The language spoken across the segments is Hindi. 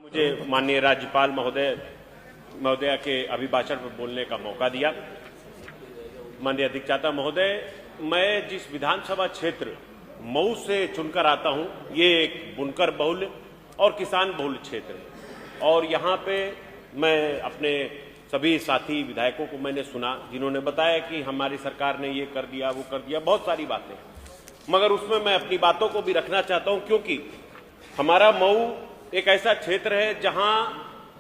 मुझे माननीय राज्यपाल महोदया के अभिभाषण पर बोलने का मौका दिया। माननीय अधिष्ठाता महोदय, मैं जिस विधानसभा क्षेत्र मऊ से चुनकर आता हूं, ये एक बुनकर बहुल और किसान बहुल क्षेत्र है और यहाँ पे मैं अपने सभी साथी विधायकों को मैंने सुना जिन्होंने बताया कि हमारी सरकार ने ये कर दिया, वो कर दिया, बहुत सारी बातें, मगर उसमें मैं अपनी बातों को भी रखना चाहता हूं क्योंकि हमारा मऊ एक ऐसा क्षेत्र है जहां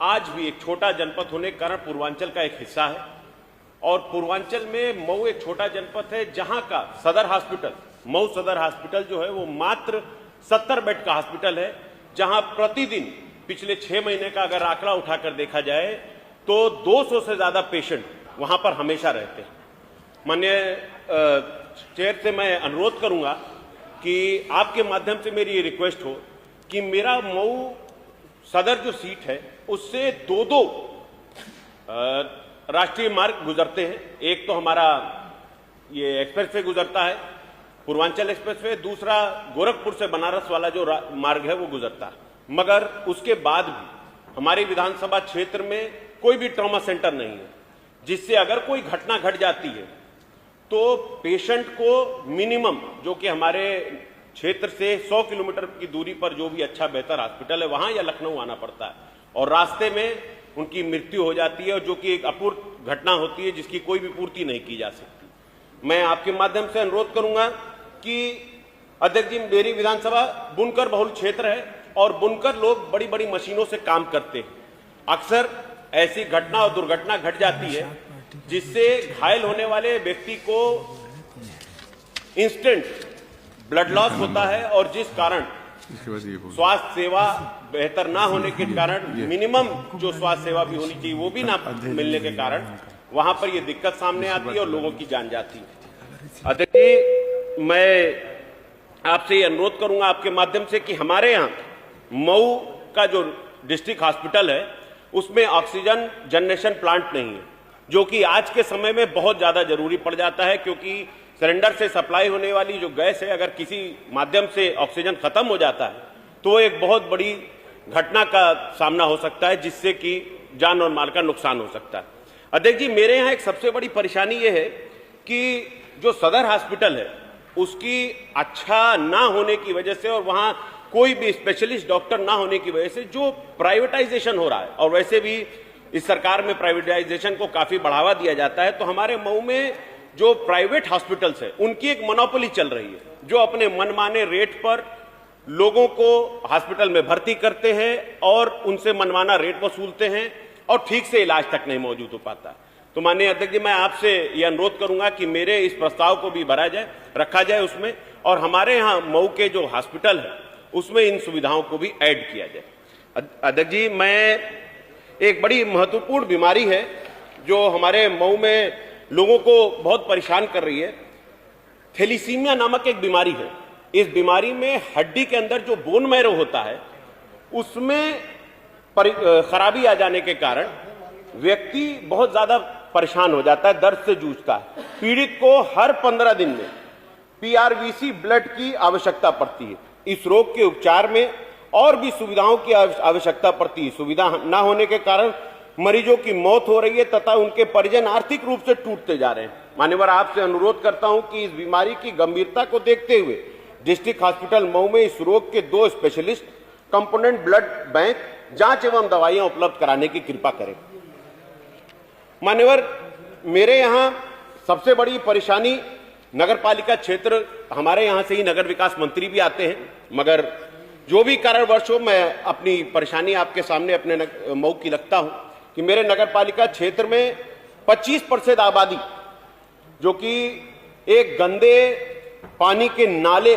आज भी एक छोटा जनपद होने के कारण पूर्वांचल का एक हिस्सा है और पूर्वांचल में मऊ एक छोटा जनपद है जहां का सदर हॉस्पिटल, मऊ सदर हॉस्पिटल जो है वो मात्र 70 बेड का हॉस्पिटल है, जहां प्रतिदिन पिछले 6 महीने का अगर आंकड़ा उठाकर देखा जाए तो 200 से ज्यादा पेशेंट वहां पर हमेशा रहते हैं। माननीय चेयर से मैं अनुरोध करूंगा कि आपके माध्यम से मेरी ये रिक्वेस्ट हो कि मेरा मऊ सदर जो सीट है उससे दो राष्ट्रीय मार्ग गुजरते हैं। एक तो हमारा ये एक्सप्रेसवे गुजरता है, पूर्वांचल एक्सप्रेसवे, दूसरा गोरखपुर से बनारस वाला जो मार्ग है वो गुजरता है, मगर उसके बाद भी हमारे विधानसभा क्षेत्र में कोई भी ट्रॉमा सेंटर नहीं है, जिससे अगर कोई घटना घट जाती है तो पेशेंट को मिनिमम, जो कि हमारे क्षेत्र से 100 किलोमीटर की दूरी पर जो भी अच्छा बेहतर हॉस्पिटल है वहां या लखनऊ आना पड़ता है और रास्ते में उनकी मृत्यु हो जाती है, जो कि एक अपूर्व घटना होती है जिसकी कोई भी पूर्ति नहीं की जा सकती। मैं आपके माध्यम से अनुरोध करूंगा कि अध्यक्ष जी, मेरी विधानसभा बुनकर बहुल क्षेत्र है और बुनकर लोग बड़ी बड़ी मशीनों से काम करते हैं। अक्सर ऐसी घटना और दुर्घटना घट जाती है जिससे घायल होने वाले व्यक्ति को इंस्टेंट ब्लड लॉस होता है और जिस कारण स्वास्थ्य सेवा बेहतर ना होने के कारण, मिनिमम जो स्वास्थ्य सेवा भी होनी चाहिए वो भी ना मिलने के कारण वहां पर ये दिक्कत सामने आती है और लोगों की जान जाती है। अध्यक्ष जी, मैं आपसे ये अनुरोध करूंगा आपके माध्यम से कि हमारे यहाँ मऊ का जो डिस्ट्रिक्ट हॉस्पिटल है उसमें ऑक्सीजन जनरेशन प्लांट नहीं है, जो कि आज के समय में बहुत ज्यादा जरूरी पड़ जाता है, क्योंकि सिलेंडर से सप्लाई होने वाली जो गैस है अगर किसी माध्यम से ऑक्सीजन खत्म हो जाता है तो एक बहुत बड़ी घटना का सामना हो सकता है, जिससे कि जान और माल का नुकसान हो सकता है। अध्यक्ष जी, मेरे यहाँ एक सबसे बड़ी परेशानी यह है कि जो सदर हॉस्पिटल है उसकी अच्छा ना होने की वजह से और वहां कोई भी स्पेशलिस्ट डॉक्टर ना होने की वजह से जो प्राइवेटाइजेशन हो रहा है, और वैसे भी इस सरकार में प्राइवेटाइजेशन को काफी बढ़ावा दिया जाता है, तो हमारे मऊ में जो प्राइवेट हॉस्पिटल्स है उनकी एक मोनोपोली चल रही है, जो अपने मनमाने रेट पर लोगों को हॉस्पिटल में भर्ती करते हैं और उनसे मनमाना रेट वसूलते हैं और ठीक से इलाज तक नहीं मौजूद हो पाता। तो माननीय अध्यक्ष जी, मैं आपसे यह अनुरोध करूंगा कि मेरे इस प्रस्ताव को भी भरा जाए, रखा जाए उसमें, और हमारे यहाँ मऊ के जो हॉस्पिटल है उसमें इन सुविधाओं को भी ऐड किया जाए। अध्यक्ष जी, मैं एक बड़ी महत्वपूर्ण बीमारी है जो हमारे मऊ में लोगों को बहुत परेशान कर रही है, थैलीसीमिया नामक एक बीमारी है। इस बीमारी में हड्डी के अंदर जो बोन मैरो होता है उसमें खराबी आ जाने के कारण व्यक्ति बहुत ज्यादा परेशान हो जाता है, दर्द से जूझता है। पीड़ित को हर 15 दिन में पीआरवीसी ब्लड की आवश्यकता पड़ती है। इस रोग के उपचार में और भी सुविधाओं की आवश्यकता पड़ती है। सुविधा न होने के कारण मरीजों की मौत हो रही है तथा उनके परिजन आर्थिक रूप से टूटते जा रहे हैं। मान्यवर, आपसे अनुरोध करता हूं कि इस बीमारी की गंभीरता को देखते हुए डिस्ट्रिक्ट हॉस्पिटल मऊ में इस रोग के 2 स्पेशलिस्ट कंपोनेंट ब्लड बैंक जांच एवं दवाइयां उपलब्ध कराने की कृपा करें। मान्यवर, मेरे यहां सबसे बड़ी परेशानी नगर पालिका क्षेत्र, हमारे यहां से ही नगर विकास मंत्री भी आते हैं, मगर जो भी कारणवश हो मैं अपनी परेशानी आपके सामने अपने मऊ की रखता हूं कि मेरे नगर पालिका क्षेत्र में 25% आबादी जो कि एक गंदे पानी के नाले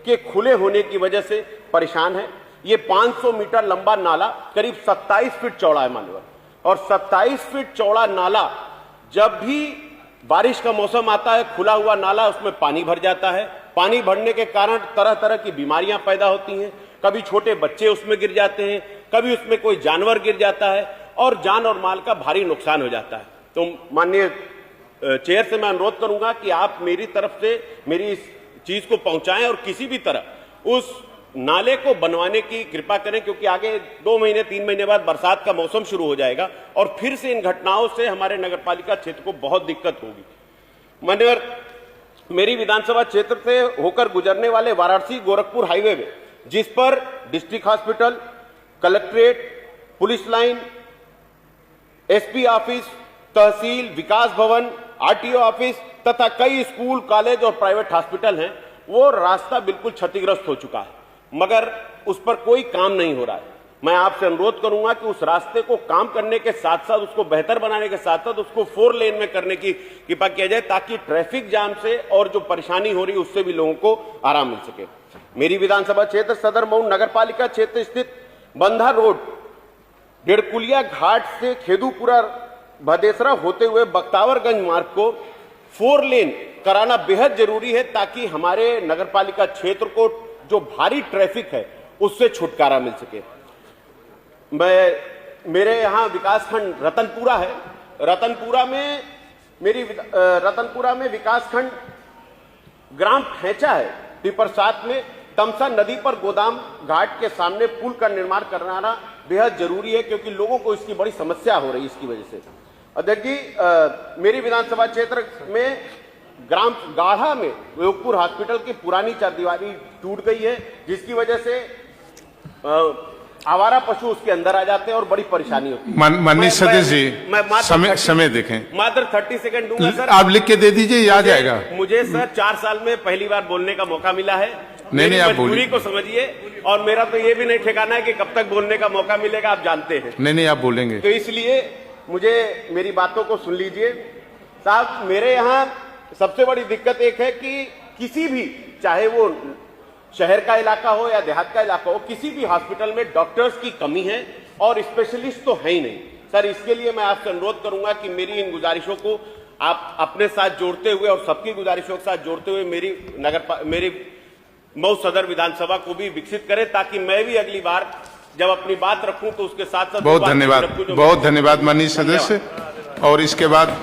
के खुले होने की वजह से परेशान है। ये 500 मीटर लंबा नाला करीब 27 फीट चौड़ा है मानवर, और 27 फीट चौड़ा नाला जब भी बारिश का मौसम आता है, खुला हुआ नाला, उसमें पानी भर जाता है। पानी भरने के कारण तरह तरह की बीमारियां पैदा होती हैं। कभी छोटे बच्चे उसमें गिर जाते हैं, कभी उसमें कोई जानवर गिर जाता है और जान और माल का भारी नुकसान हो जाता है। तो माननीय चेयर से मैं अनुरोध करूंगा कि आप मेरी तरफ से मेरी इस चीज को पहुंचाएं और किसी भी तरह उस नाले को बनवाने की कृपा करें, क्योंकि आगे 2 महीने 3 महीने बाद बरसात का मौसम शुरू हो जाएगा और फिर से इन घटनाओं से हमारे नगरपालिका क्षेत्र को बहुत दिक्कत होगी। मान्यवर, मेरी विधानसभा क्षेत्र से होकर गुजरने वाले वाराणसी गोरखपुर हाईवे में, जिस पर district hospital, collectorate, police line, SP office, तहसील, विकास भवन, आरटीओ ऑफिस तथा कई स्कूल, कॉलेज और प्राइवेट हॉस्पिटल हैं, वो रास्ता बिल्कुल क्षतिग्रस्त हो चुका है, मगर उस पर कोई काम नहीं हो रहा है। मैं आपसे अनुरोध करूंगा कि उस रास्ते को काम करने के साथ साथ, उसको बेहतर बनाने के साथ साथ उसको 4 लेन में करने की कृपा किया जाए, ताकि ट्रैफिक जाम से और जो परेशानी हो रही है उससे भी लोगों को आराम मिल सके। मेरी विधानसभा क्षेत्र सदर मऊ नगरपालिका क्षेत्र स्थित बंधा रोड, डेढ़कुलिया घाट से खेदूपुरा भदेसरा होते हुए बख्तावरगंज मार्ग को 4 लेन कराना बेहद जरूरी है, ताकि हमारे नगरपालिका क्षेत्र को जो भारी ट्रैफिक है उससे छुटकारा मिल सके। मेरे यहाँ विकासखंड रतनपुरा है। रतनपुरा में विकासखंड ग्राम फैंचा है, टिपर 7 में तमसा नदी पर गोदाम घाट के सामने पुल का निर्माण कराना बेहद जरूरी है, क्योंकि लोगों को इसकी बड़ी समस्या हो रही है इसकी वजह से। अध्यक्ष जी, मेरी विधानसभा क्षेत्र में ग्राम गाढ़ा में योगपुर हॉस्पिटल की पुरानी चारदीवारी टूट गई है, जिसकी वजह से आवारा पशु उसके अंदर आ जाते हैं और बड़ी परेशानी होती है। माननीय सदस्य जी, समय देखें। मात्र 30 सेकंड दूंगा सर। आप लिख के दे दीजिए, याद जाएगा। मुझे सर 4 साल में पहली बार बोलने का मौका मिला है। नहीं, आप बोलिए। को समझिए, और मेरा तो ये भी नहीं ठिकाना है कि कब तक बोलने का मौका मिलेगा, आप जानते हैं। नहीं, आप बोलेंगे। तो इसलिए मुझे मेरी बातों को सुन लीजिए साहब। मेरे यहाँ सबसे बड़ी दिक्कत एक है कि किसी भी, चाहे वो शहर का इलाका हो या देहात का इलाका हो, किसी भी हॉस्पिटल में डॉक्टर्स की कमी है और स्पेशलिस्ट तो है ही नहीं सर। इसके लिए मैं आपसे अनुरोध करूंगा कि मेरी इन गुजारिशों को आप अपने साथ जोड़ते हुए और सबकी गुजारिशों के साथ जोड़ते हुए मेरी मऊ सदर विधानसभा को भी विकसित करें, ताकि मैं भी अगली बार जब अपनी बात रखूं तो उसके साथ साथ बहुत धन्यवाद माननीय सदस्य। और इसके बाद